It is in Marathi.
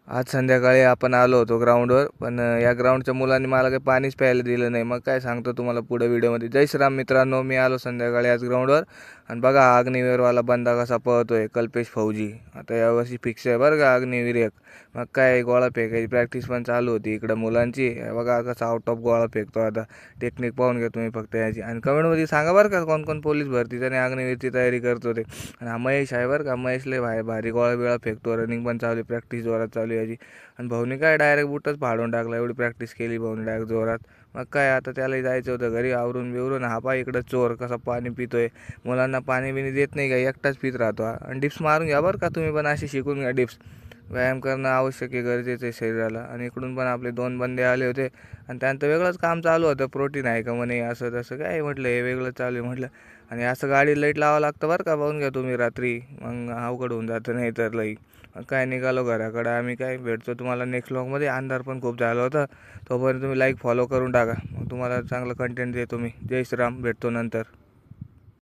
आज संध्याकाळी आपण आलो होतो ग्राउंडवर, पण या ग्राउंडच्या मुलांनी मला काही पाणीच प्यायला दिलं नाही. मग काय सांगतो तुम्हाला पुढे व्हिडिओमध्ये. जय श्रीराम मित्रांनो, मी आलो संध्याकाळी आज ग्राउंडवर आणि बघा हा अग्निवीरवाला बंदा कसा पळतोय, कल्पेश फौजी. आता यावर्षी फिक्स आहे बरं का अग्निवीर एक. मग काय गोळा फेकायची प्रॅक्टिस पण चालू होती इकडं मुलांची. बघा कसा आउट ऑफ गोळा फेकतो आता. टेक्निक पाहून घ्या तुम्ही फक्त याची. आणि कमेंटमध्ये सांगा बरं का कोण कोण पोलीस भरतीची आणि अग्निवीरची तयारी करतो ते. आणि हा महेश आहे बरं का, महेश लय भारी गोळा बिळा फेकतो. रनिंग पण चालू आहे, प्रॅक्टिस जोरात चालू आहे याची. आणि भाऊनी काय डायरेक्ट बुटच फाडून टाकला, एवढी प्रॅक्टिस केली भाऊनी डायरेक्ट जोरात. मग काय आता त्यालाही जायचं होतं घरी आवरून बिवरून. हा पा इकडं चोर कसा पाणी पितोय, मुलांना पाणी बिणी देत नाही का, एकटाच पित राहतो हा. आणि डिप्स मारून घ्या बरं का तुम्ही पण, असे शिकून घ्या डिप्स. व्यायाम करणं आवश्यक आहे, गरजेचं आहे शरीराला. आणि इकडून पण आपले 2 बंदे आले होते आणि त्यांचं वेगळंच काम चालू होतं. प्रोटीन आहे का म्हणे, असं तसं काय म्हटलं, हे वेगळं चालू आहे म्हटलं. आणि असं गाडी लाईट लावावं लागतं बरं का, पाहून घ्या तुम्ही रात्री, मग अवघड होऊन जातं नाही तर लई. काय निघालो घराकडं आम्ही. काय भेटतो तुम्हाला नेक्स्ट व्लॉगमध्ये. अंधार पण खूप झालं होतं. तोपर्यंत तुम्ही लाईक फॉलो करून टाका, मग तुम्हाला चांगलं कंटेंट देतो मी. जय श्रीराम, भेटतो नंतर.